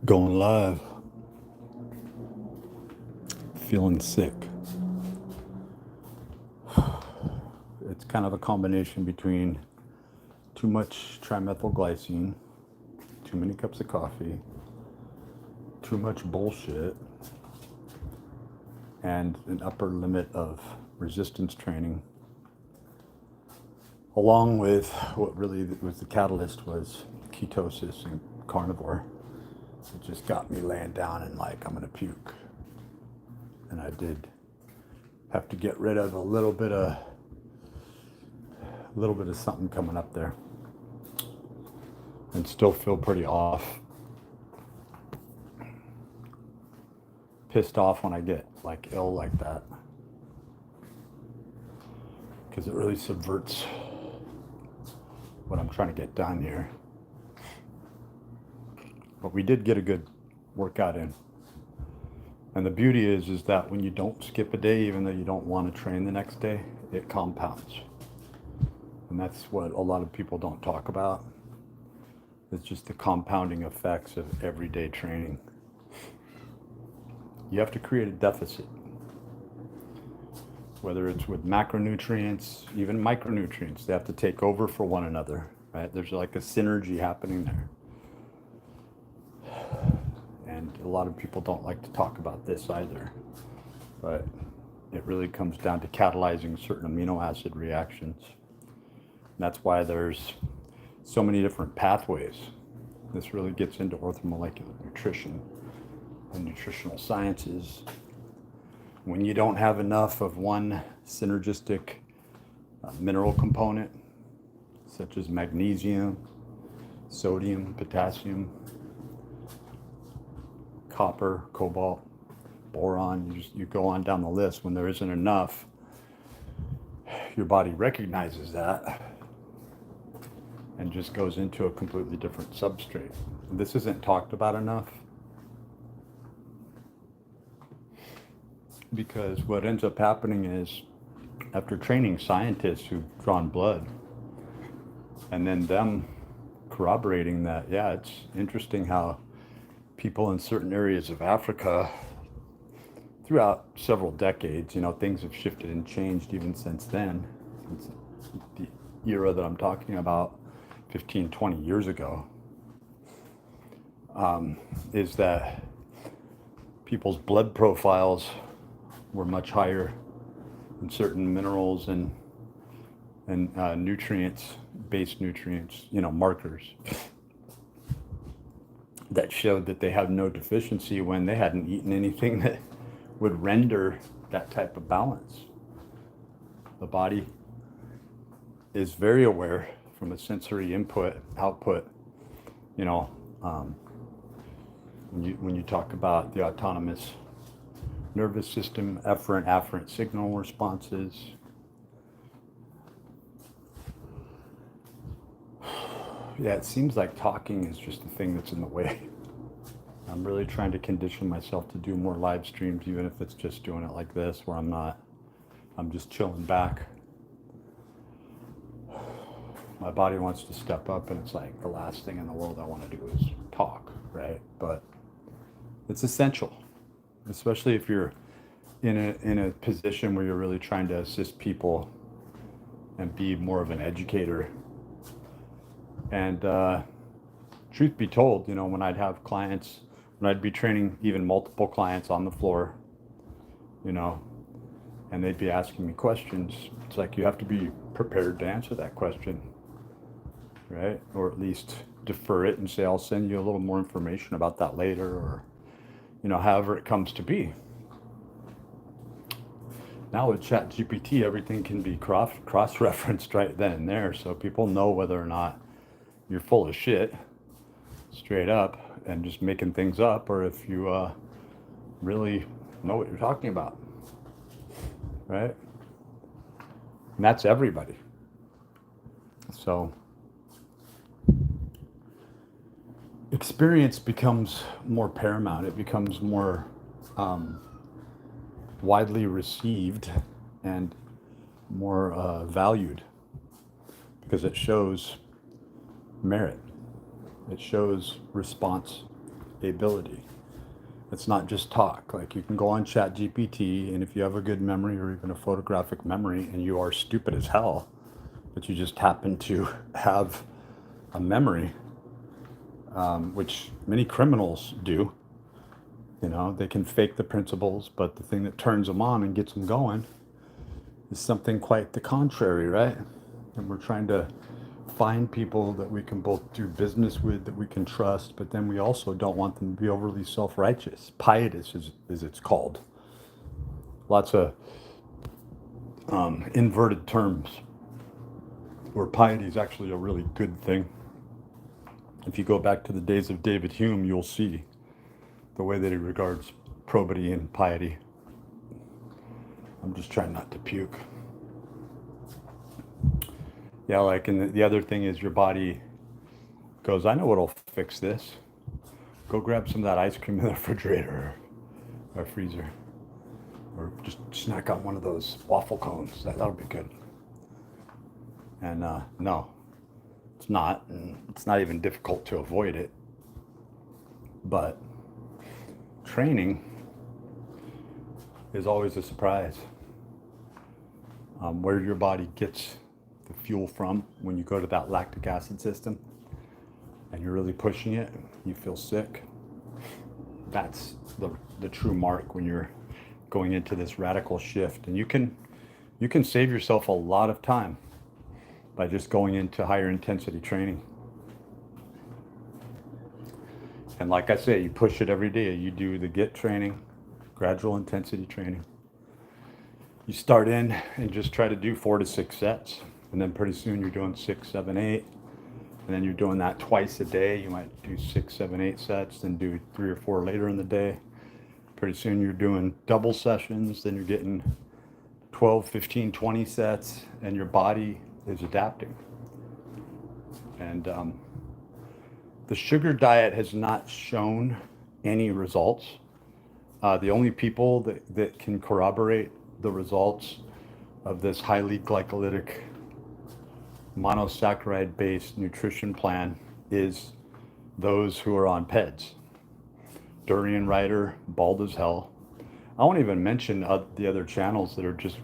Going live, feeling sick. It's kind of a combination between too much trimethylglycine, too many cups of coffee, too much bullshit, and an upper limit of resistance training, along with what really was the catalyst was ketosis and carnivore. It just got me laying down and like I'm gonna puke. And I did have to get rid of a little bit of something coming up there, and still feel pretty off. Pissed off when I get like ill like that, because it really subverts what I'm trying to get done here. But we did get a good workout in. And the beauty is that when you don't skip a day, even though you don't want to train the next day, it compounds. And that's what a lot of people don't talk about. It's just the compounding effects of everyday training. You have to create a deficit, whether it's with macronutrients, even micronutrients. They have to take over for one another, right? There's like a synergy happening there. And a lot of people don't like to talk about this either, but it really comes down to catalyzing certain amino acid reactions. And that's why there's so many different pathways. This really gets into orthomolecular nutrition and nutritional sciences. When you don't have enough of one synergistic mineral component, such as magnesium, sodium, potassium, copper, cobalt, boron, you go on down the list. When there isn't enough, your body recognizes that and just goes into a completely different substrate. This isn't talked about enough, because what ends up happening is, after training scientists who've drawn blood and then them corroborating that, yeah, it's interesting how people in certain areas of Africa throughout several decades, things have shifted and changed even since then, since the era that I'm talking about, 15, 20 years ago, is that people's blood profiles were much higher in certain minerals and nutrients, base nutrients, markers that showed that they had no deficiency when they hadn't eaten anything that would render that type of balance. The body is very aware from a sensory input, output, when you talk about the autonomous nervous system, efferent signal responses. Yeah, it seems like talking is just the thing that's in the way. I'm really trying to condition myself to do more live streams, even if it's just doing it like this, where I'm just chilling back. My body wants to step up, and it's like the last thing in the world I want to do is talk, right? But it's essential, especially if you're in a position where you're really trying to assist people and be more of an educator. And truth be told, when I'd have clients, when I'd be training even multiple clients on the floor, and they'd be asking me questions, it's like you have to be prepared to answer that question, right? Or at least defer it and say, I'll send you a little more information about that later, or, however it comes to be. Now with ChatGPT, everything can be cross-referenced right then and there, so people know whether or not you're full of shit, straight up, and just making things up, or if you really know what you're talking about, right? And that's everybody. So experience becomes more paramount. It becomes more widely received and more valued, because it shows merit. It shows response ability. It's not just talk. Like, you can go on ChatGPT, and if you have a good memory or even a photographic memory and you are stupid as hell, but you just happen to have a memory, which many criminals do, you know, they can fake the principles, but the thing that turns them on and gets them going is something quite the contrary, right? And we're trying to find people that we can both do business with, that we can trust, but then we also don't want them to be overly self-righteous. Pietous, as it's called. Lots of inverted terms, where piety is actually a really good thing. If you go back to the days of David Hume, you'll see the way that he regards probity and piety. I'm just trying not to puke. Yeah, like, and the other thing is your body goes, I know what'll fix this. Go grab some of that ice cream in the refrigerator or freezer. Or just snack on one of those waffle cones. That'll be good. And no, it's not. And it's not even difficult to avoid it. But training is always a surprise. Where your body gets the fuel from when you go to that lactic acid system and you're really pushing it, you feel sick. That's the true mark when you're going into this radical shift. And you can save yourself a lot of time by just going into higher intensity training. And like I say, you push it every day. You do the GIT training, gradual intensity training. You start in and just try to do 4 to 6 sets. And then pretty soon you're doing 6, 7, 8. And then you're doing that twice a day. You might do 6, 7, 8 sets, then do 3 or 4 later in the day. Pretty soon you're doing double sessions. Then you're getting 12, 15, 20 sets. And your body is adapting. And the sugar diet has not shown any results. The only people that can corroborate the results of this highly glycolytic monosaccharide based nutrition plan is those who are on PEDs. Durian Rider, Bald as Hell. I won't even mention the other channels that are just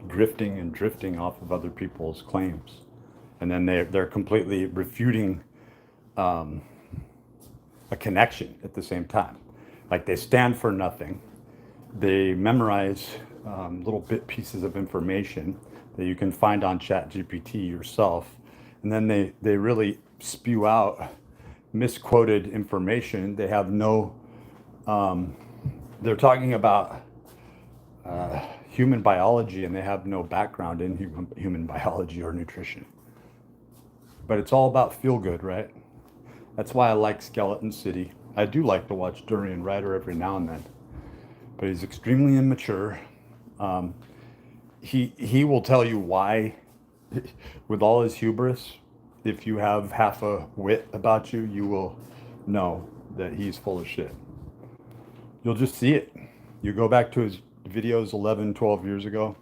drifting and drifting off of other people's claims. And then they're completely refuting a connection at the same time. Like, they stand for nothing. They memorize little bit pieces of information that you can find on ChatGPT yourself. And then they really spew out misquoted information. They have no, they're talking about human biology, and they have no background in human biology or nutrition. But it's all about feel good, right? That's why I like Skeleton City. I do like to watch Durian Rider every now and then, but he's extremely immature. He will tell you why, with all his hubris. If you have half a wit about you, you will know that he's full of shit. You'll just see it. You go back to his videos 11, 12 years ago,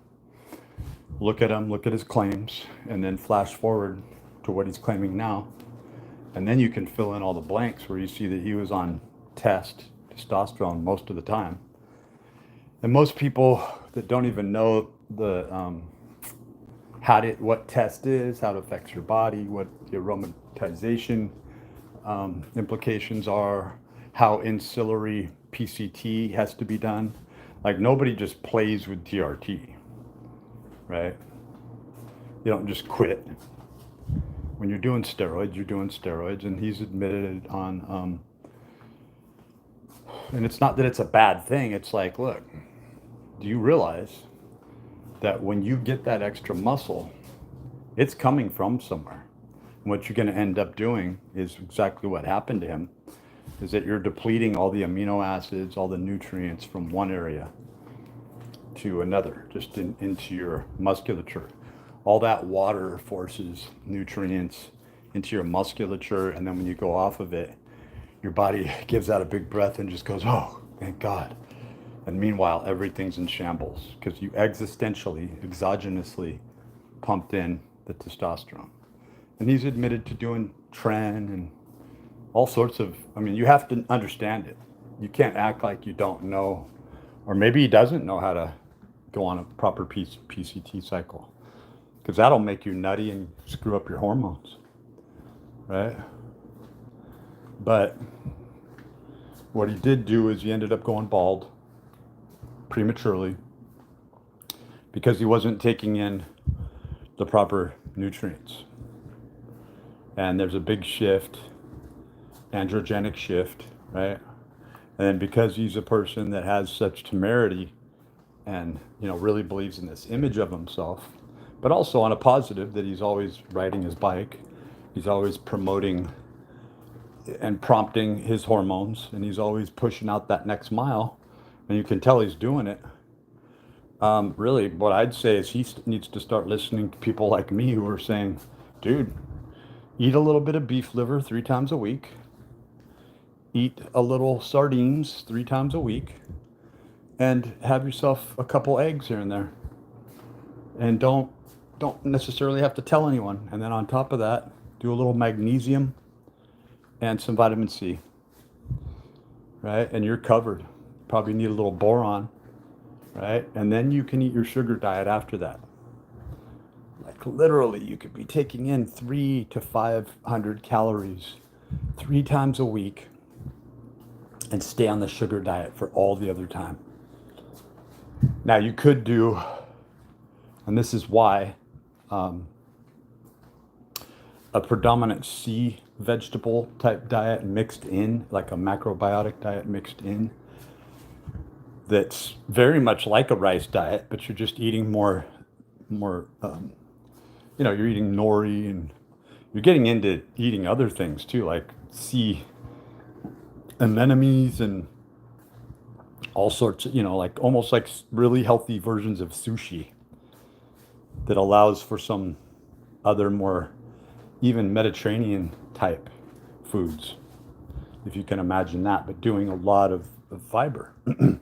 look at him, look at his claims, and then flash forward to what he's claiming now. And then you can fill in all the blanks where you see that he was on test testosterone most of the time. And most people that don't even know what test is, how it affects your body, what the aromatization implications are, how ancillary PCT has to be done. Like, nobody just plays with TRT, right? You don't just quit. When you're doing steroids, and he's admitted it on, and it's not that it's a bad thing. It's like, look, do you realize that when you get that extra muscle, it's coming from somewhere? And what you're going to end up doing is exactly what happened to him, is that you're depleting all the amino acids, all the nutrients from one area to another, just into your musculature. All that water forces nutrients into your musculature, and then when you go off of it, your body gives out a big breath and just goes, oh, thank God. And meanwhile, everything's in shambles because you exogenously pumped in the testosterone. And he's admitted to doing tren and all sorts of, I mean, you have to understand it. You can't act like you don't know, or maybe he doesn't know how to go on a proper PCT cycle, because that'll make you nutty and screw up your hormones, right? But what he did do is he ended up going bald prematurely because he wasn't taking in the proper nutrients. And there's a big shift, androgenic shift, right? And because he's a person that has such temerity and, you know, really believes in this image of himself, but also on a positive that he's always riding his bike, he's always promoting and prompting his hormones, and he's always pushing out that next mile, and you can tell he's doing it. Really, what I'd say is he needs to start listening to people like me who are saying, dude, eat a little bit of beef liver 3 times a week, eat a little sardines 3 times a week, and have yourself a couple eggs here and there. And don't necessarily have to tell anyone. And then on top of that, do a little magnesium and some vitamin C, right? And you're covered. Probably need a little boron, right? And then you can eat your sugar diet after that. Like literally, you could be taking in 300 to 500 calories 3 times a week and stay on the sugar diet for all the other time. Now you could do, and this is why, a predominant C vegetable type diet mixed in, like a macrobiotic diet mixed in, that's very much like a rice diet, but you're just eating more, you know, you're eating nori, and you're getting into eating other things too, like sea anemones and all sorts of, you know, like almost like really healthy versions of sushi that allows for some other more even Mediterranean type foods, if you can imagine that, but doing a lot of fiber. You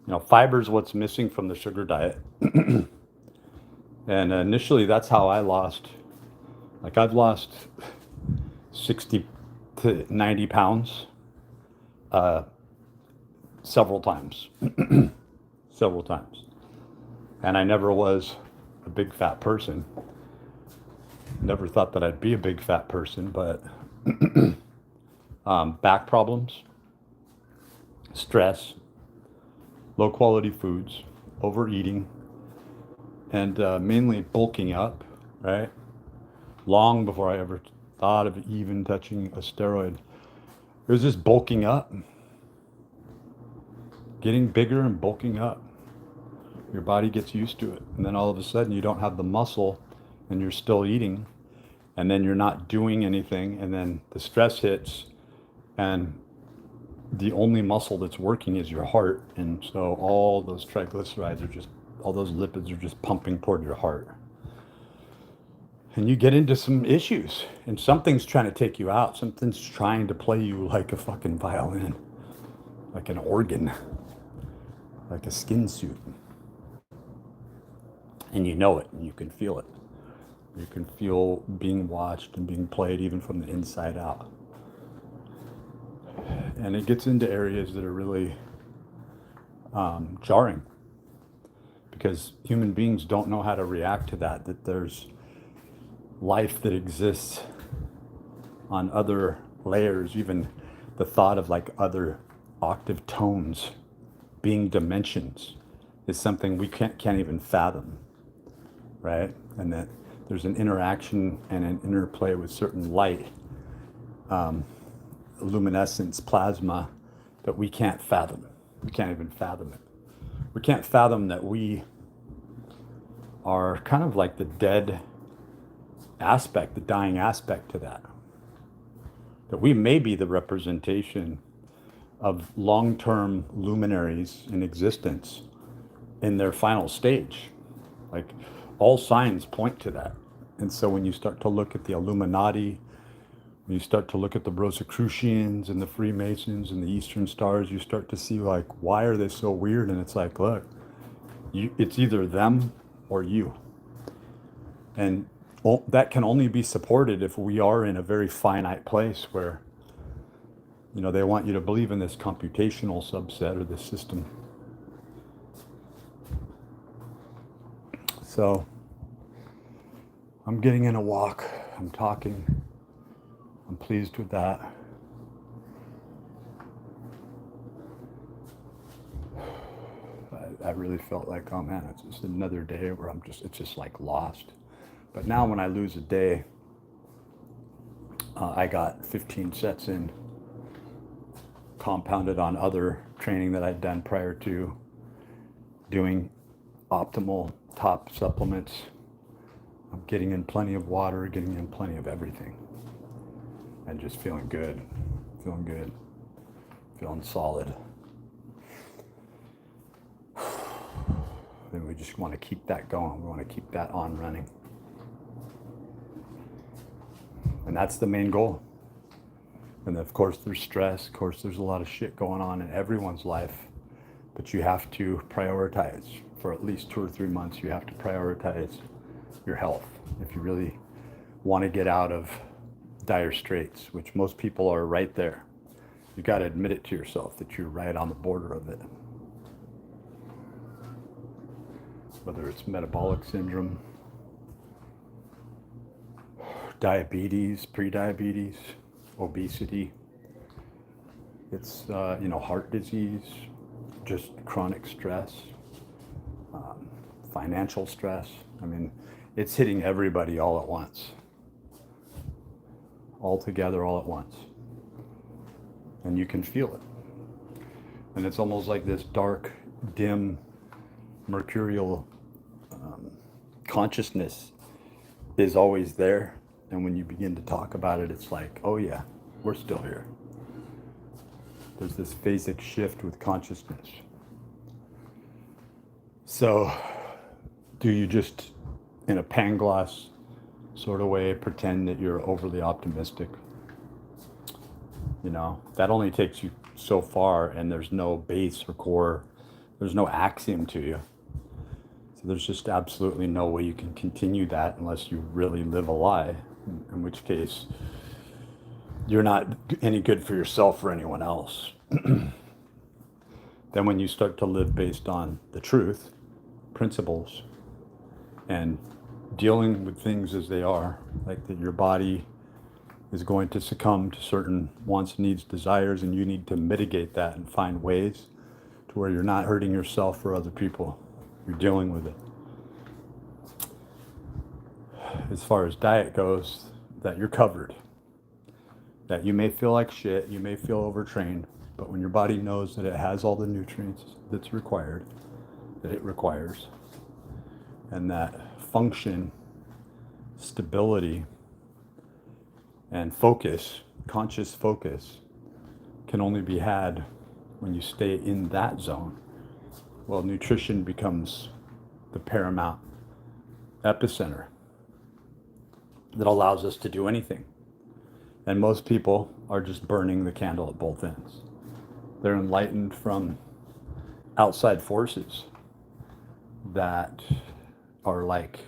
know, fiber is what's missing from the sugar diet. And initially, that's how I lost, like, I've lost 60 to 90 pounds several times. Several times. And I never was a big fat person. Never thought that I'd be a big fat person, but back problems, stress, low quality foods, overeating, and mainly bulking up, right? Long before I ever thought of even touching a steroid. It was just bulking up, getting bigger and bulking up. Your body gets used to it. And then all of a sudden you don't have the muscle and you're still eating, and then you're not doing anything, and then the stress hits, and the only muscle that's working is your heart. And so all those triglycerides are just, all those lipids are just pumping toward your heart. And you get into some issues, and something's trying to take you out. Something's trying to play you like a fucking violin, like an organ, like a skin suit. And you know it, and you can feel it. You can feel being watched and being played even from the inside out. And it gets into areas that are really jarring, because human beings don't know how to react to that, that there's life that exists on other layers. Even the thought of like other octave tones being dimensions is something we can't even fathom, right? And that there's an interaction and an interplay with certain light, luminescence, plasma, that we can't fathom. We can't even fathom it. We can't fathom that we are kind of like the dead aspect, the dying aspect to that. That we may be the representation of long-term luminaries in existence in their final stage. Like, all signs point to that. And so when you start to look at the Illuminati, when you start to look at the Rosicrucians and the Freemasons and the Eastern Stars, you start to see, like, why are they so weird? And it's like, look, it's either them or you. And that can only be supported if we are in a very finite place where You know, they want you to believe in this computational subset or this system. So I'm getting in a walk. I'm talking. I'm pleased with that. I really felt like, oh man, it's just another day where it's just like lost. But now when I lose a day, I got 15 sets in, compounded on other training that I'd done prior to, doing optimal top supplements. I'm getting in plenty of water, getting in plenty of everything, and just feeling good, feeling solid. And we just want to keep that going. We want to keep that on running. And that's the main goal. And of course there's stress. Of course there's a lot of shit going on in everyone's life. But you have to prioritize. For at least 2 or 3 months, you have to prioritize your health. If you really want to get out of dire straits, which most people are right there. You got to admit it to yourself that you're right on the border of it. Whether it's metabolic syndrome, diabetes, pre-diabetes, obesity, it's heart disease, just chronic stress, financial stress. I mean, it's hitting everybody all at once, all together, all at once, and you can feel it. And it's almost like this dark, dim, mercurial consciousness is always there. And when you begin to talk about it, it's like, oh yeah, we're still here. There's this phasic shift with consciousness. So do you just, in a Pangloss sort of way, pretend that you're overly optimistic? You know, that only takes you so far, and there's no base or core, there's no axiom to you. So there's just absolutely no way you can continue that unless you really live a lie, in which case you're not any good for yourself or anyone else. Then when you start to live based on the truth, principles, and dealing with things as they are, like that your body is going to succumb to certain wants, needs, desires, and you need to mitigate that and find ways to where you're not hurting yourself or other people. You're dealing with it. As far as diet goes, that you're covered. That you may feel like shit, you may feel overtrained, but when your body knows that it has all the nutrients that's required, that it requires, and that function, stability, and focus, conscious focus, can only be had when you stay in that zone, well, nutrition becomes the paramount epicenter that allows us to do anything. And most people are just burning the candle at both ends. They're enlightened from outside forces that are like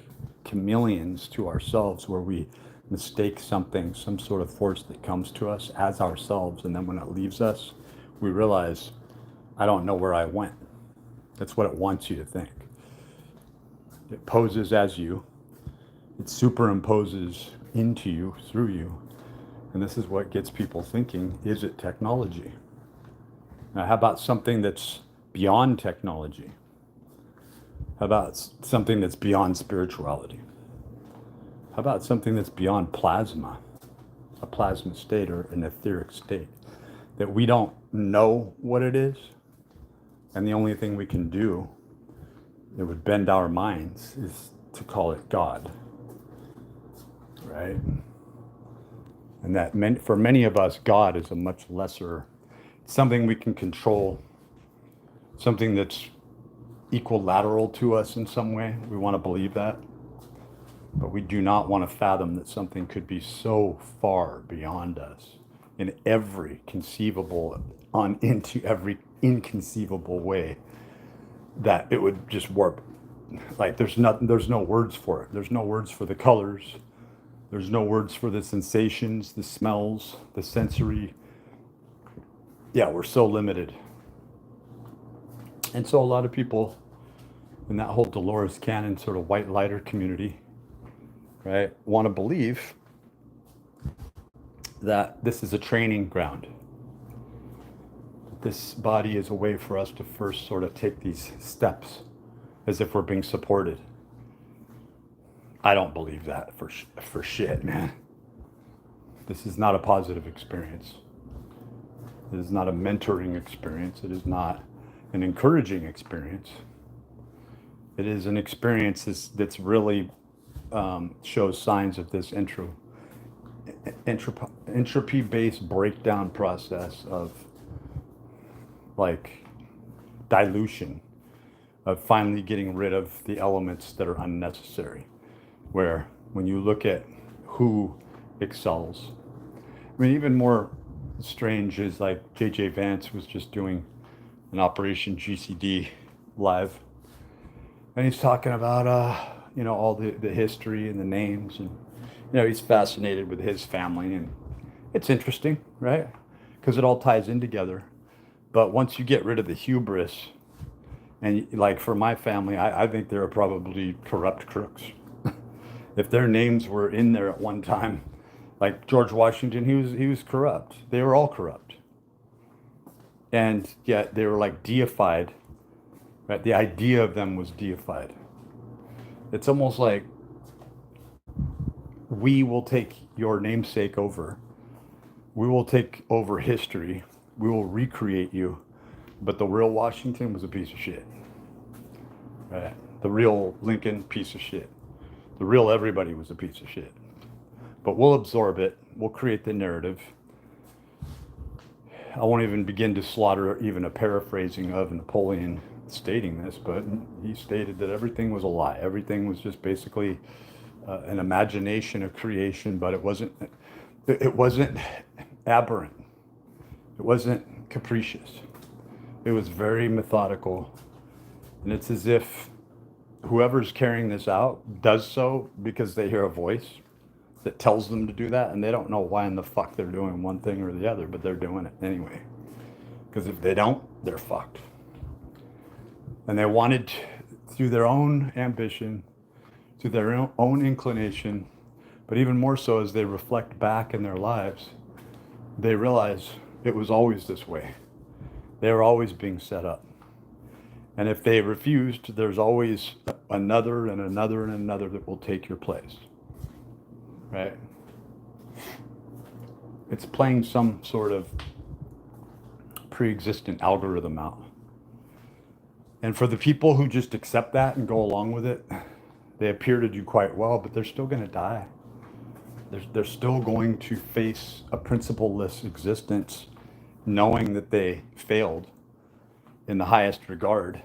chameleons to ourselves, where we mistake something, some sort of force that comes to us as ourselves, and then when it leaves us, we realize, I don't know where I went. That's what it wants you to think. It poses as you, it superimposes into you, through you, and this is what gets people thinking, is it technology? Now, how about something that's beyond technology? How about something that's beyond spirituality? How about something that's beyond plasma, a plasma state or an etheric state, that we don't know what it is, and the only thing we can do that would bend our minds is to call it God, right? And that for many of us, God is a much lesser, something we can control, something that's equilateral to us in some way. We want to believe that. But we do not want to fathom that something could be so far beyond us in every conceivable, into every inconceivable way, that it would just warp. Like there's no words for it. There's no words for the colors. There's no words for the sensations, the smells, the sensory yeah, we're so limited. And so a lot of people in that whole Dolores Cannon sort of white lighter community, right, want to believe that this is a training ground. This body is a way for us to first sort of take these steps as if we're being supported. I don't believe that for shit, man. This is not a positive experience. It is not a mentoring experience. It is not an encouraging experience. It is an experience that's really shows signs of this entropy-based breakdown process of like dilution, of finally getting rid of the elements that are unnecessary. Where when you look at who excels, I mean, even more strange is like JJ Vance was just doing an Operation GCD live, and he's talking about all the history and the names, and he's fascinated with his family, and it's interesting, right? Because it all ties in together. But once you get rid of the hubris, and like for my family, I think there are probably corrupt crooks. If their names were in there at one time, like George Washington, he was corrupt. They were all corrupt, and yet they were like deified. Right? The idea of them was deified. It's almost like we will take your namesake over. We will take over history. We will recreate you. But the real Washington was a piece of shit. Right? The real Lincoln, piece of shit. The real everybody was a piece of shit. But we'll absorb it. We'll create the narrative. I won't even begin to slaughter even a paraphrasing of Napoleon stating this, but he stated that everything was a lie. Everything was just basically an imagination of creation, but it wasn't aberrant. It wasn't capricious. It was very methodical. And it's as if whoever's carrying this out does so because they hear a voice that tells them to do that, and they don't know why in the fuck they're doing one thing or the other, but they're doing it anyway. Because if they don't, they're fucked. And they wanted, through their own ambition, through their own inclination, but even more so as they reflect back in their lives, they realize it was always this way. They were always being set up. And if they refused, there's always another and another and another that will take your place. Right? It's playing some sort of pre-existent algorithm out. And for the people who just accept that and go along with it, they appear to do quite well, but they're still going to die. They're still going to face a principle-less existence, knowing that they failed in the highest regard.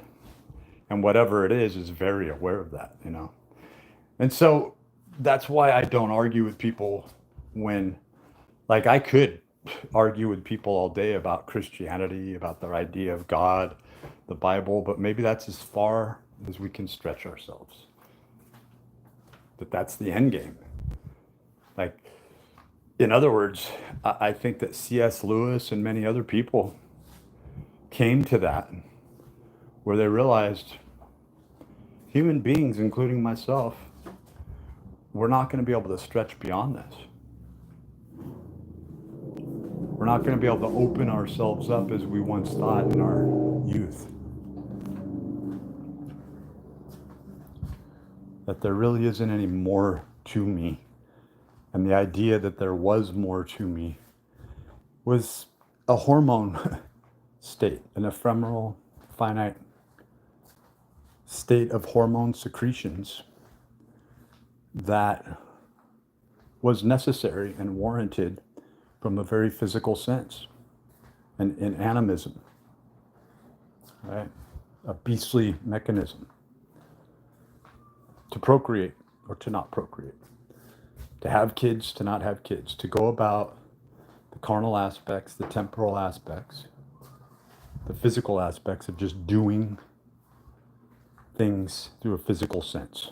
And whatever it is very aware of that, And so that's why I don't argue with people when, like, I could argue with people all day about Christianity, about their idea of God, the Bible, but maybe that's as far as we can stretch ourselves. That's the end game. Like, in other words, I think that C.S. Lewis and many other people came to that where they realized human beings, including myself, we're not going to be able to stretch beyond this. We're not going to be able to open ourselves up as we once thought in our youth. That there really isn't any more to me. And the idea that there was more to me was a hormone state, an ephemeral, finite state of hormone secretions that was necessary and warranted from a very physical sense, and in animism, right? A beastly mechanism to procreate or to not procreate, to have kids, to not have kids, to go about the carnal aspects, the temporal aspects, the physical aspects of just doing things through a physical sense.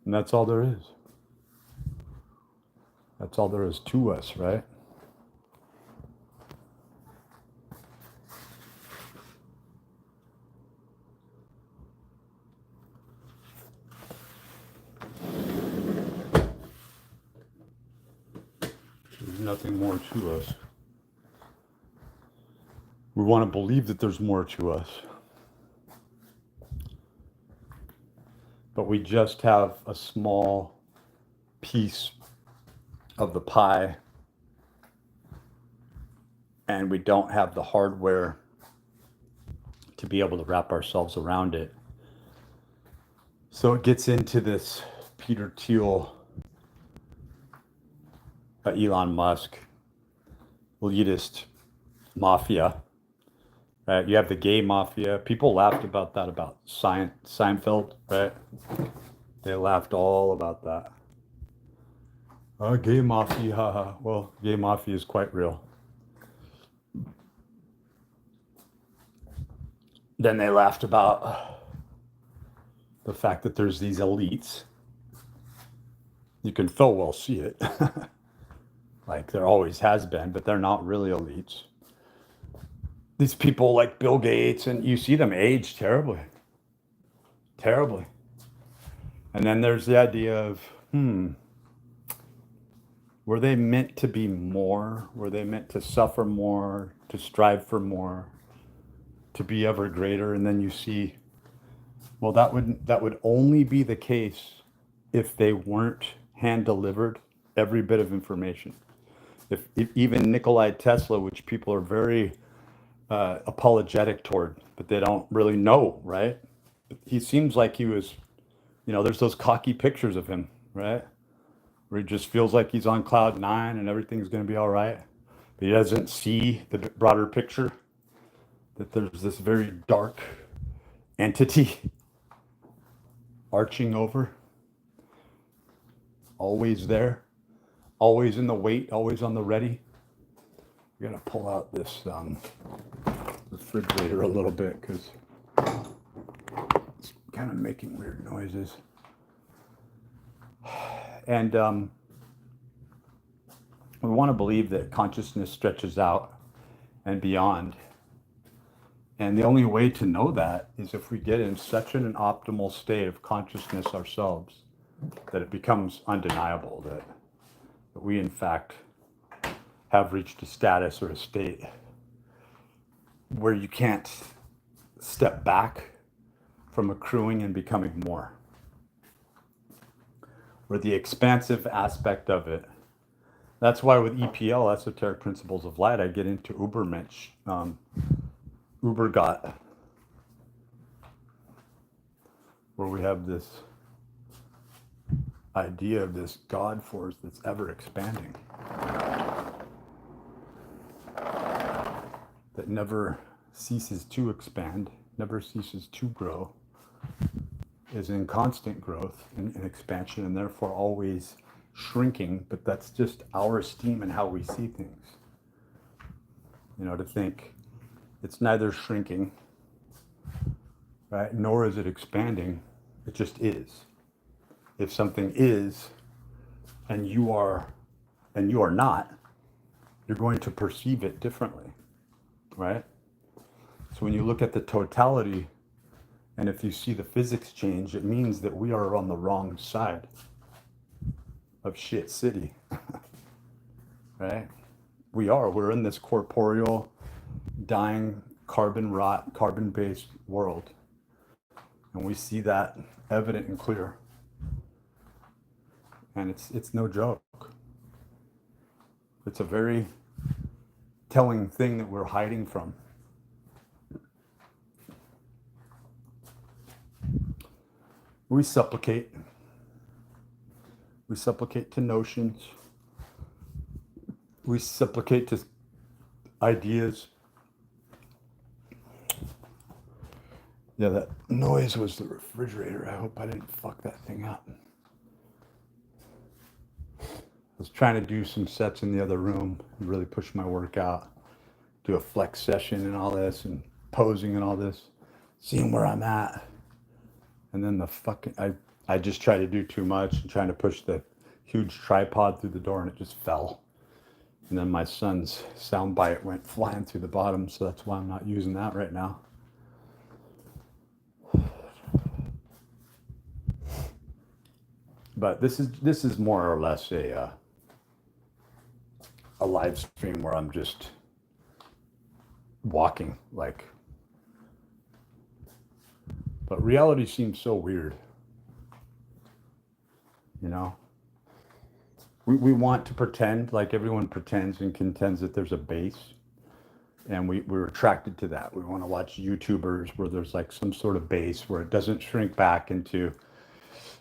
And that's all there is. That's all there is to us, right? There's nothing more to us. We want to believe that there's more to us. But we just have a small piece of the pie, and we don't have the hardware to be able to wrap ourselves around it. So it gets into this Peter Thiel, Elon Musk, elitist mafia. Right? You have the gay mafia. People laughed about that, about Seinfeld, right? They laughed all about that. Gay mafia, haha. Well, gay mafia is quite real. Then they laughed about the fact that there's these elites. You can full well see it. Like there always has been, but they're not really elites. These people like Bill Gates, and you see them age terribly. Terribly. And then there's the idea of, were they meant to be more? Were they meant to suffer more, to strive for more, to be ever greater? And then you see, well, that would only be the case if they weren't hand delivered every bit of information. If even Nikolai Tesla, which people are very apologetic toward, but they don't really know, right? He seems like he was, there's those cocky pictures of him, right? Where he just feels like he's on cloud nine and everything's going to be all right. But he doesn't see the broader picture, that there's this very dark entity arching over, always there, always in the wait, always on the ready. I'm going to pull out this refrigerator a little bit because it's kind of making weird noises. And we want to believe that consciousness stretches out and beyond. And the only way to know that is if we get in such an optimal state of consciousness ourselves that it becomes undeniable that we, in fact, have reached a status or a state where you can't step back from accruing and becoming more. Where the expansive aspect of it, that's why with EPL, Esoteric Principles of Light, I get into Ubermensch, Ubergott, where we have this idea of this God force that's ever expanding, that never ceases to expand, never ceases to grow, is in constant growth and expansion, and therefore always shrinking. But that's just our esteem and how we see things. To think it's neither shrinking, right, nor is it expanding. It just is. If something is, and you are not, you're going to perceive it differently, right? So when you look at the totality, and if you see the physics change, it means that we are on the wrong side of shit city, right? We're in this corporeal, dying, carbon rot, carbon-based world. And we see that evident and clear. And it's no joke. It's a very telling thing that we're hiding from. We supplicate. We supplicate to notions. We supplicate to ideas. Yeah, that noise was the refrigerator. I hope I didn't fuck that thing up. I was trying to do some sets in the other room and really push my work out, do a flex session and all this, and posing and all this, seeing where I'm at. And then I I just tried to do too much and trying to push the huge tripod through the door and it just fell. And then my son's soundbite went flying through the bottom, so that's why I'm not using that right now. But this is more or less a live stream where I'm just walking, like. But reality seems so weird, you know. We want to pretend, like everyone pretends and contends that there's a base, and we're attracted to that. We want to watch YouTubers where there's like some sort of base where it doesn't shrink back into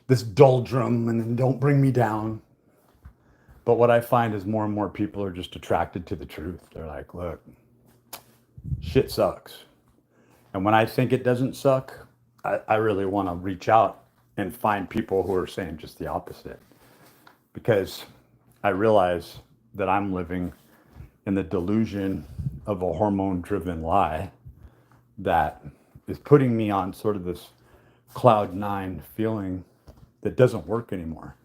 this doldrum and then don't bring me down. But what I find is more and more people are just attracted to the truth. They're like, look, shit sucks. And when I think it doesn't suck, I really want to reach out and find people who are saying just the opposite. Because I realize that I'm living in the delusion of a hormone-driven lie that is putting me on sort of this cloud nine feeling that doesn't work anymore.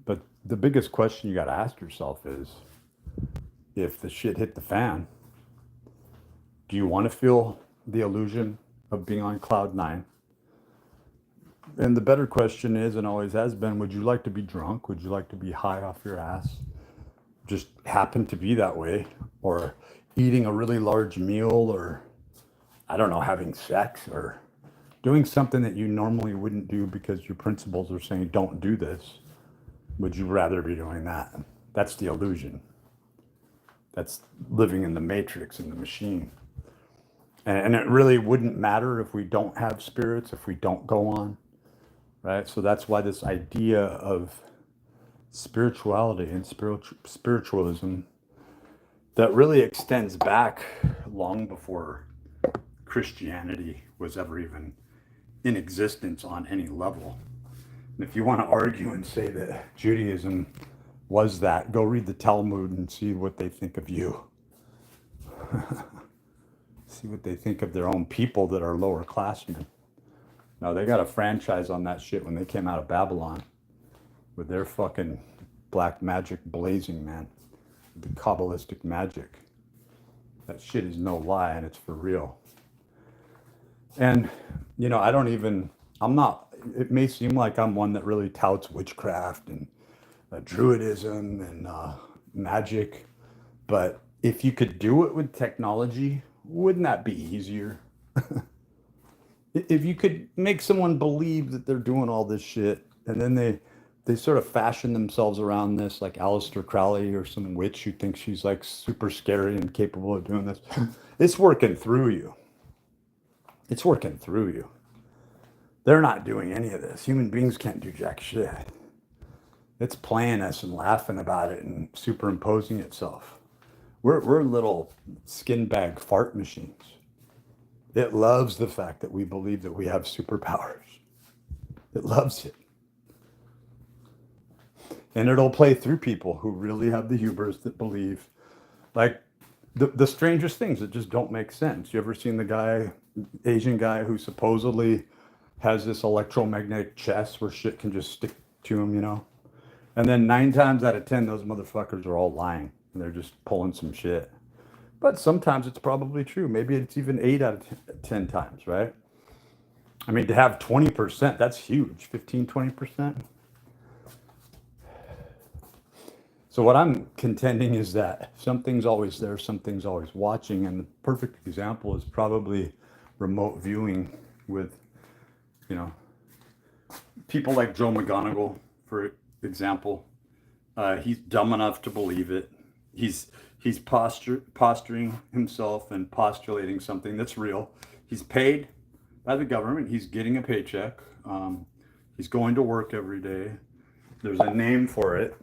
But the biggest question you got to ask yourself is, if the shit hit the fan, do you want to feel the illusion of being on cloud nine? And the better question is, and always has been, would you like to be drunk? Would you like to be high off your ass? Just happen to be that way? Or eating a really large meal, or I don't know, having sex, or doing something that you normally wouldn't do because your principles are saying don't do this? Would you rather be doing that? That's the illusion. That's living in the matrix, in the machine. And it really wouldn't matter if we don't have spirits, if we don't go on, right? So that's why this idea of spirituality and spiritualism that really extends back long before Christianity was ever even in existence on any level. And if you want to argue and say that Judaism was that, go read the Talmud and see what they think of you. See what they think of their own people that are lower classmen. No, they got a franchise on that shit when they came out of Babylon with their fucking black magic blazing, man. The Kabbalistic magic. That shit is no lie, and it's for real. And, you know, it may seem like I'm one that really touts witchcraft and druidism and magic, but if you could do it with technology, wouldn't that be easier? If you could make someone believe that they're doing all this shit, and then they sort of fashion themselves around this, like Aleister Crowley or some witch who thinks she's like super scary and capable of doing this. It's working through you. It's working through you. They're not doing any of this. Human beings can't do jack shit. It's playing us and laughing about it and superimposing itself. We're little skin bag fart machines. It loves the fact that we believe that we have superpowers. It loves it. And it'll play through people who really have the hubris that believe, like, the strangest things that just don't make sense. You ever seen the Asian guy who supposedly has this electromagnetic chest where shit can just stick to him, you know? And then 9 times out of 10, those motherfuckers are all lying. And they're just pulling some shit. But sometimes it's probably true. Maybe it's even 8 out of 10 times, right? I mean, to have 20%, that's huge. 15, 20%. So what I'm contending is that something's always there, something's always watching. And the perfect example is probably remote viewing with, you know, people like Joe McGonigal, for example. He's dumb enough to believe it. He's posturing himself and postulating something that's real. He's paid by the government. He's getting a paycheck. He's going to work every day. There's a name for it.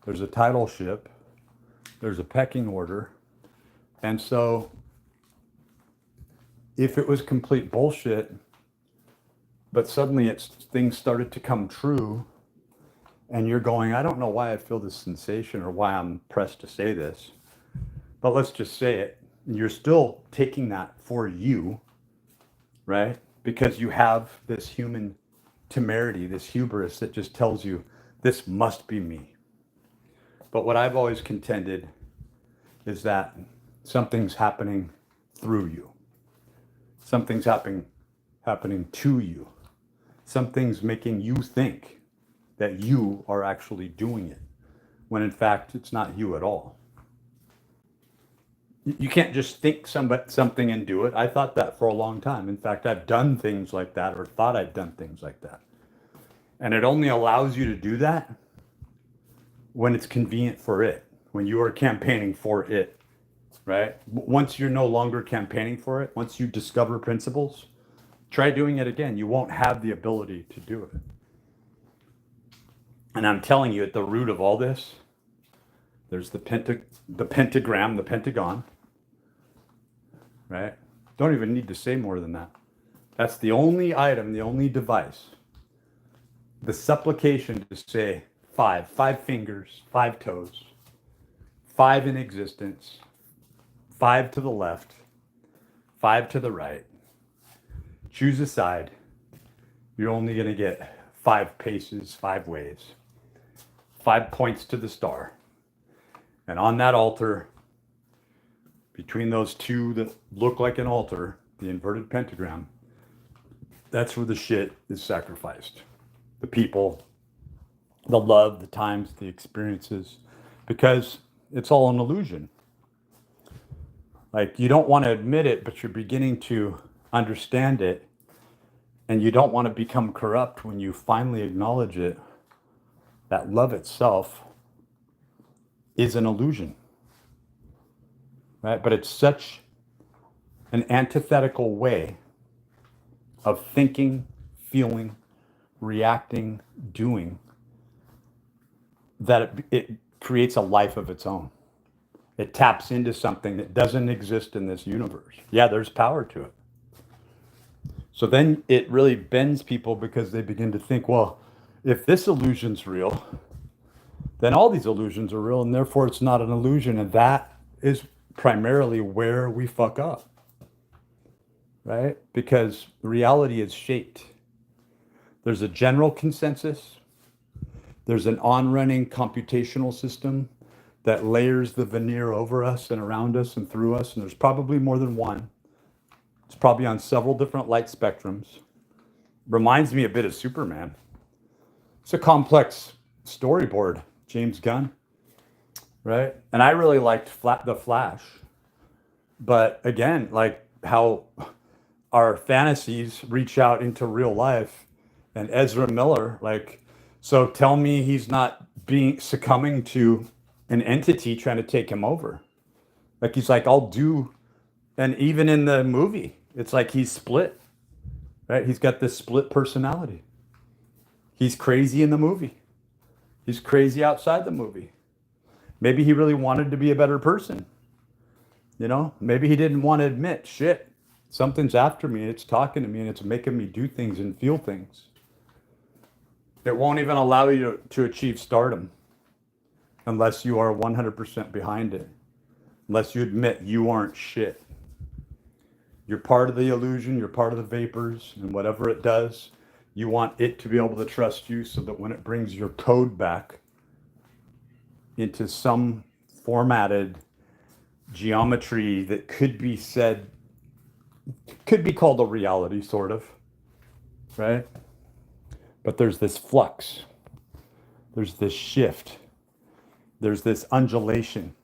There's a titleship. There's a pecking order. And so if it was complete bullshit, but suddenly things started to come true, and you're going, I don't know why I feel this sensation or why I'm pressed to say this, but let's just say it. You're still taking that for you, right? Because you have this human temerity, this hubris that just tells you this must be me. But what I've always contended is that something's happening through you. Something's happening to you. Something's making you think that you are actually doing it, when in fact it's not you at all. You can't just think something and do it. I thought that for a long time. In fact, I've done things like that, or thought I'd done things like that. And it only allows you to do that when it's convenient for it, when you are campaigning for it, right? Once you're no longer campaigning for it, once you discover principles, try doing it again. You won't have the ability to do it. And I'm telling you, at the root of all this, there's the pentagram, the pentagon, right? Don't even need to say more than that. That's the only item, the only device. The supplication to say five fingers, 5 toes, 5 in existence, 5 to the left, 5 to the right. Choose a side. You're only going to get 5 paces, 5 ways, 5 points to the star. And on that altar, between those two that look like an altar, the inverted pentagram, that's where the shit is sacrificed. The people, the love, the times, the experiences, because it's all an illusion. Like, you don't want to admit it, but you're beginning to understand it, and you don't want to become corrupt when you finally acknowledge it, that love itself is an illusion, right? But it's such an antithetical way of thinking, feeling, reacting, doing, that it creates a life of its own. It taps into something that doesn't exist in this universe. Yeah, there's power to it. So then it really bends people, because they begin to think, well, if this illusion's real, then all these illusions are real, and therefore it's not an illusion. And that is primarily where we fuck up, right? Because reality is shaped. There's a general consensus. There's an on-running computational system that layers the veneer over us and around us and through us. And there's probably more than one. It's probably on several different light spectrums. Reminds me a bit of Superman. It's a complex storyboard, James Gunn, right? And I really liked The Flash. But again, like how our fantasies reach out into real life. And Ezra Miller, like, so tell me he's not succumbing to an entity trying to take him over. Like, he's like, I'll do. And even in the movie, it's like he's split, right? He's got this split personality. He's crazy in the movie. He's crazy outside the movie. Maybe he really wanted to be a better person. You know, maybe he didn't want to admit, shit, something's after me, and it's talking to me, and it's making me do things and feel things. It won't even allow you to achieve stardom unless you are 100% behind it. Unless you admit you aren't shit. You're part of the illusion, you're part of the vapors, and whatever it does, you want it to be able to trust you, so that when it brings your code back into some formatted geometry that could be called a reality, sort of, right? But there's this flux, there's this shift, there's this undulation,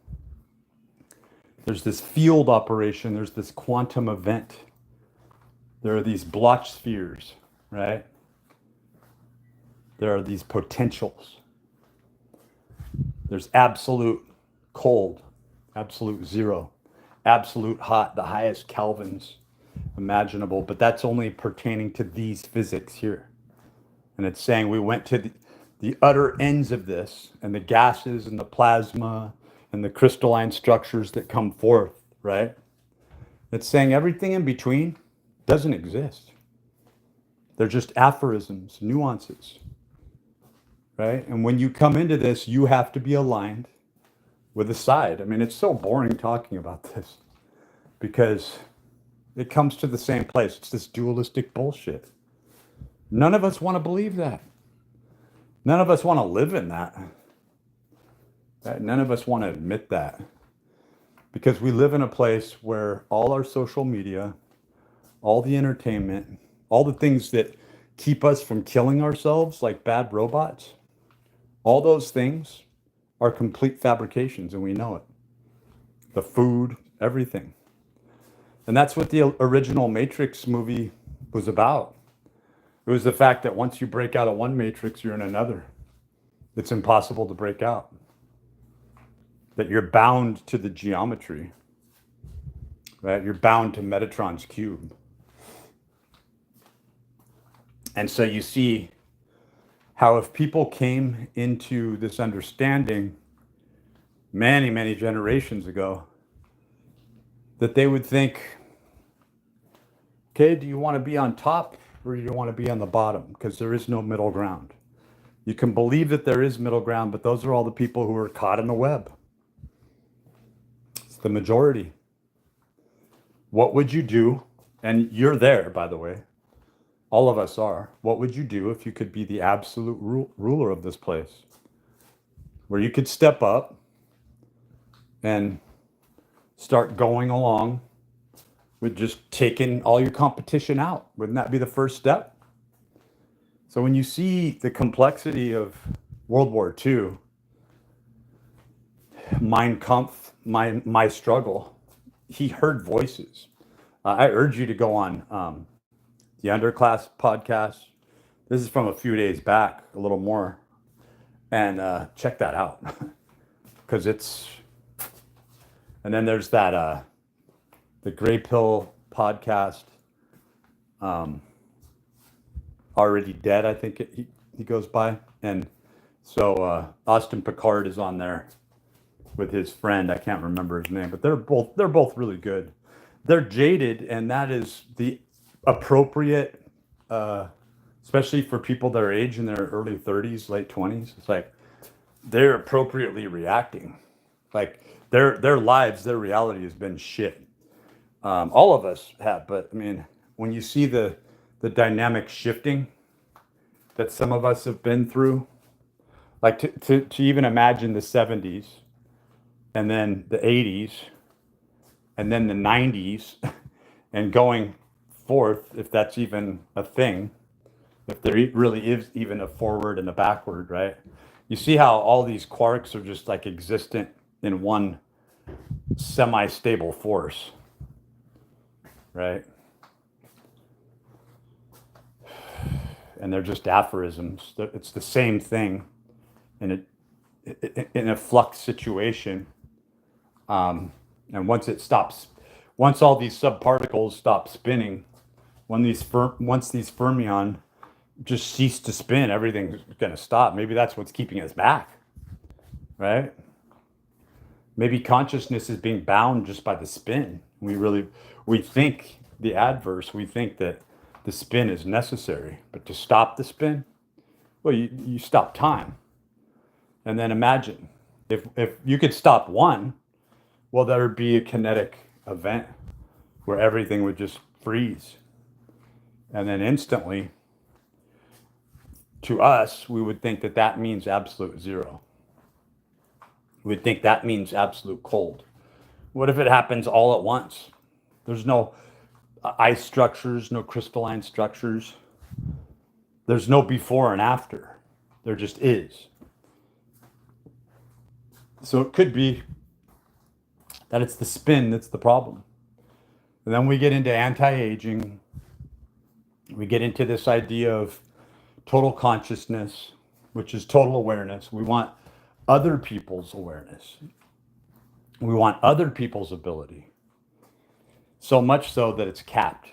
there's this field operation, there's this quantum event. There are these blotch spheres, right? There are these potentials. There's absolute cold, absolute zero, absolute hot, the highest Kelvins imaginable, but that's only pertaining to these physics here. And it's saying we went to the utter ends of this, and the gases and the plasma and the crystalline structures that come forth, right? It's saying everything in between doesn't exist. They're just aphorisms, nuances, right? And when you come into this, you have to be aligned with a side. I mean, it's so boring talking about this, because it comes to the same place. It's this dualistic bullshit. None of us want to believe that. None of us want to live in that. None of us want to admit that. Because we live in a place where all our social media, all the entertainment, all the things that keep us from killing ourselves like bad robots, all those things are complete fabrications, and we know it. The food, everything. And that's what the original Matrix movie was about. It was the fact that once you break out of one matrix, you're in another. It's impossible to break out. That you're bound to the geometry, right? You're bound to Metatron's cube. And so you see how if people came into this understanding many, many generations ago, that they would think, okay, do you want to be on top or do you want to be on the bottom? Because there is no middle ground. You can believe that there is middle ground, but those are all the people who are caught in the web. It's the majority. What would you do? And you're there, by the way. All of us are. What would you do if you could be the absolute ruler of this place? Where you could step up and start going along with just taking all your competition out. Wouldn't that be the first step? So when you see the complexity of World War II, Mein Kampf, my struggle, he heard voices. I urge you to go on the Underclass podcast. This is from a few days back, a little more, and check that out because it's. And then there's that the Gray Pill podcast, Already Dead, I think he goes by, and so Austin Pickard is on there with his friend. I can't remember his name, but they're both really good. They're jaded, and that is the appropriate, especially for people their age in their early 30s, late 20s. It's like they're appropriately reacting. Like their lives, their reality has been shit. All of us have, but I mean, when you see the dynamic shifting that some of us have been through, like to even imagine the 70s and then the 80s and then the 90s and going forth, if that's even a thing, if there really is even a forward and a backward, right? You see how all these quarks are just like existent in one semi-stable force, right? And they're just aphorisms. It's the same thing in a flux situation. And once all these subparticles stop spinning, once these fermion just cease to spin, everything's going to stop. Maybe that's what's keeping us back, right? Maybe consciousness is being bound just by the spin. We think the adverse. We think that the spin is necessary, but to stop the spin, well, you stop time. And then imagine if you could stop one, well, there would be a kinetic event where everything would just freeze. And then instantly, to us, we would think that means absolute zero. We'd think that means absolute cold. What if it happens all at once? There's no ice structures, no crystalline structures. There's no before and after. There just is. So it could be that it's the spin that's the problem. And then we get into anti-aging. We get into this idea of total consciousness, which is total awareness. We want other people's awareness. We want other people's ability. So much so that it's capped.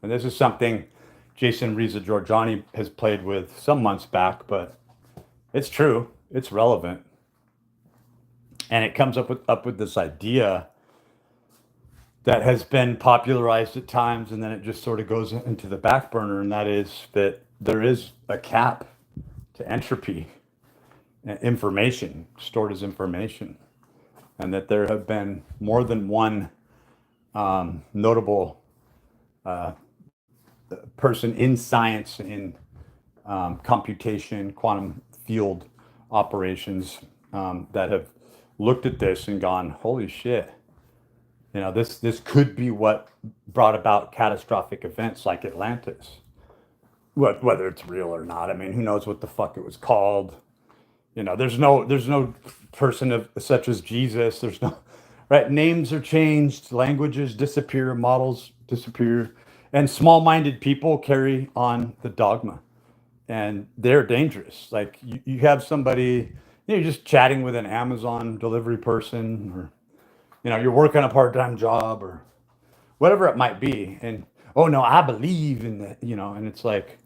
And this is something Jason Rizzo-Giorgiani has played with some months back, but it's true. It's relevant. And it comes up with this idea that has been popularized at times, and then it just sort of goes into the back burner, and that is that there is a cap to entropy, information stored as information, and that there have been more than one notable person in science, in computation, quantum field operations that have looked at this and gone, holy shit, this could be what brought about catastrophic events like Atlantis. Whether it's real or not, I mean, who knows what the fuck it was called? There's no person such as Jesus. There's no right. Names are changed, languages disappear, models disappear, and small-minded people carry on the dogma, and they're dangerous. Like you have somebody, you're just chatting with an Amazon delivery person, or you're working a part-time job or whatever it might be, and oh no, I believe in that, and it's like,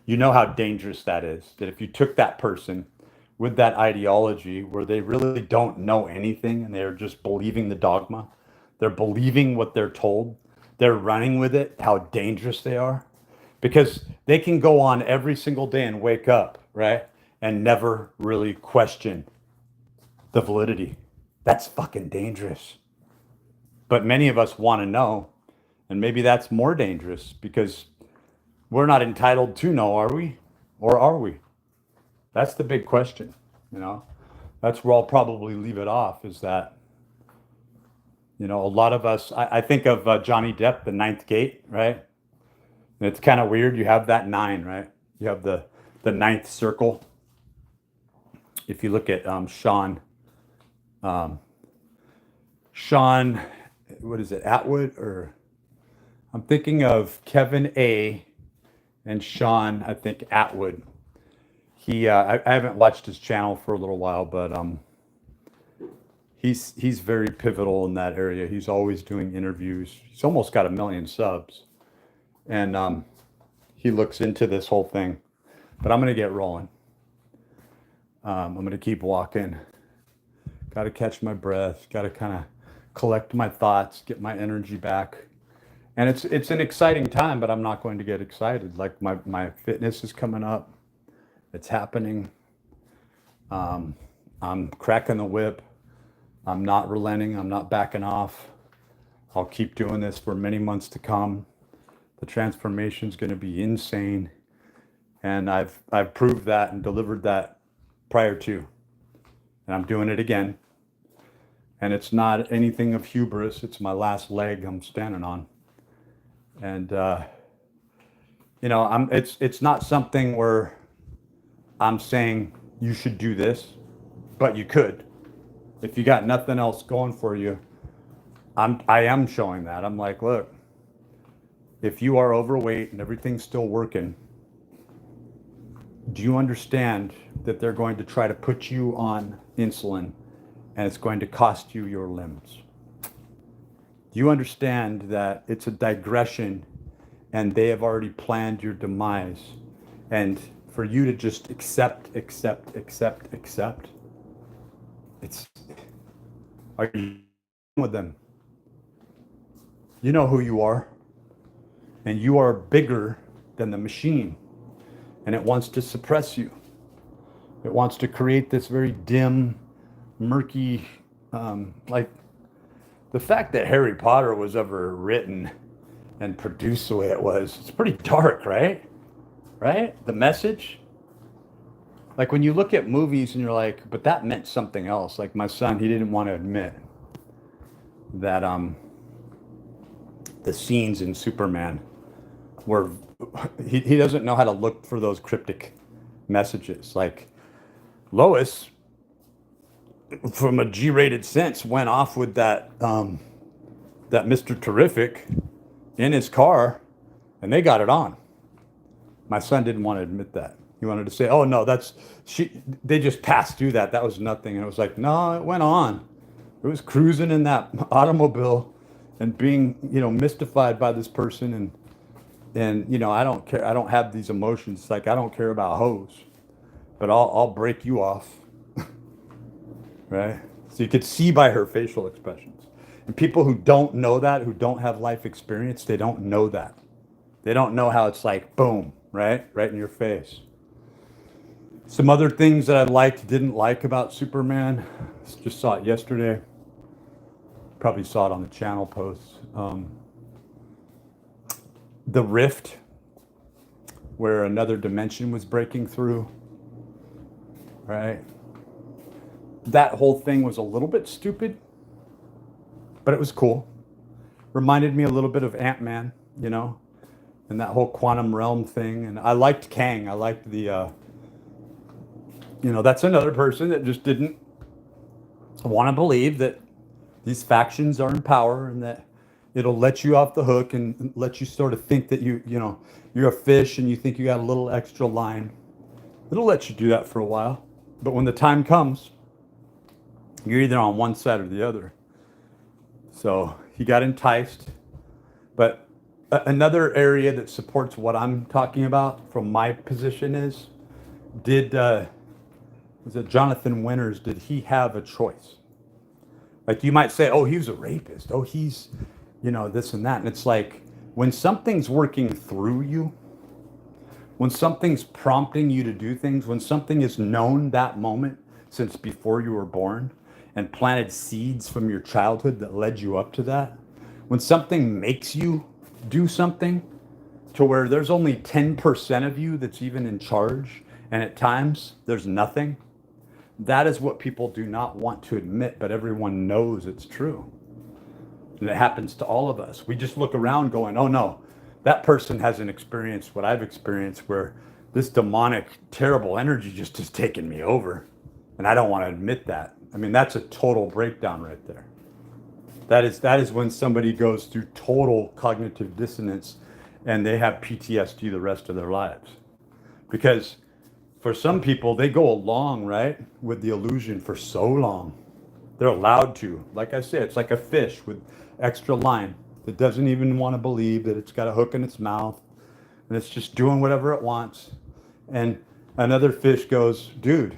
how dangerous that is. That if you took that person with that ideology where they really don't know anything and they're just believing the dogma, they're believing what they're told, they're running with it, how dangerous they are. Because they can go on every single day and wake up, right? And never really question the validity. That's fucking dangerous. But many of us want to know, and maybe that's more dangerous because we're not entitled to know, are we? Or are we? That's the big question, That's where I'll probably leave it off, is that, a lot of us, I think of Johnny Depp, The Ninth Gate, right? And it's kind of weird. You have that 9, right? You have the ninth circle. If you look at Sean, what is it, Atwood? Or I'm thinking of Kevin A. and Sean, I think Atwood. I haven't watched his channel for a little while, but he's very pivotal in that area. He's always doing interviews. He's almost got 1 million subs, and he looks into this whole thing. But I'm gonna get rolling. I'm gonna keep walking. Got to catch my breath. Got to kind of collect my thoughts, get my energy back. And it's an exciting time, but I'm not going to get excited. Like my fitness is coming up. It's happening. I'm cracking the whip. I'm not relenting. I'm not backing off. I'll keep doing this for many months to come. The transformation is going to be insane. And I've proved that and delivered that prior to. And I'm doing it again. And it's not anything of hubris. It's my last leg I'm standing on. And it's not something where I'm saying you should do this, but you could. If you got nothing else going for you, I am showing that. I'm like, look, if you are overweight and everything's still working, do you understand that they're going to try to put you on insulin and it's going to cost you your limbs? Do you understand that it's a digression and they have already planned your demise? And for you to just accept, are you with them? You know who you are. And you are bigger than the machine. And it wants to suppress you. It wants to create this very dim, murky, like the fact that Harry Potter was ever written and produced the way it was, it's pretty dark, right? Right? The message. Like when you look at movies and you're like, but that meant something else. Like my son, he didn't want to admit that the scenes in Superman were, he doesn't know how to look for those cryptic messages. Like Lois, from a G-rated sense, went off with that Mr. Terrific in his car, and they got it on. My son didn't want to admit that. He wanted to say, "Oh no, they just passed through that. That was nothing." And it was like, no, it went on. It was cruising in that automobile and being, mystified by this person, and I don't care. I don't have these emotions. Like I don't care about hoes, but I'll break you off. Right? So you could see by her facial expressions. And people who don't know that, who don't have life experience, they don't know that. They don't know how it's like, boom, right? Right in your face. Some other things that I didn't like about Superman, just saw it yesterday. Probably saw it on the channel posts. The rift where another dimension was breaking through, right? That whole thing was a little bit stupid, but it was cool. Reminded me a little bit of Ant-Man, you know, and that whole quantum realm thing. And I liked Kang. I liked the, you know, that's another person that just didn't want to believe that these factions are in power and that it'll let you off the hook and let you sort of think that you know, you're a fish and you think you got a little extra line. It'll let you do that for a while. But when the time comes, you're either on one side or the other. So he got enticed. But another area that supports what I'm talking about from my position is, was it Jonathan Winters, did he have a choice? Like you might say, oh, he was a rapist. Oh, he's, you know, this and that. And it's like when something's working through you, when something's prompting you to do things, when something is known that moment since before you were born and planted seeds from your childhood that led you up to that, when something makes you do something to where there's only 10% of you that's even in charge, and at times there's nothing, that is what people do not want to admit, but everyone knows it's true. And it happens to all of us. We just look around going, oh no, that person hasn't experienced what I've experienced, where this demonic, terrible energy just has taken me over. And I don't want to admit that. I mean, that's a total breakdown right there. That is when somebody goes through total cognitive dissonance and they have PTSD the rest of their lives. Because for some people, they go along, right, with the illusion for so long. They're allowed to. Like I said, it's like a fish with extra line that doesn't even want to believe that it's got a hook in its mouth and it's just doing whatever it wants. And another fish goes, dude,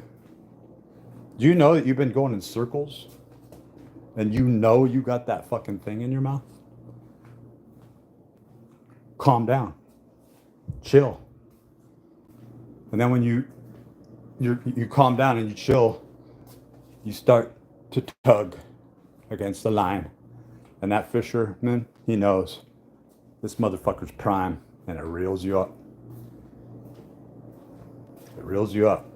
do you know that you've been going in circles and you know you got that fucking thing in your mouth? Calm down. Chill. And then when you calm down and you chill, you start to tug against the line. And that fisherman, he knows this motherfucker's prime, and it reels you up. It reels you up.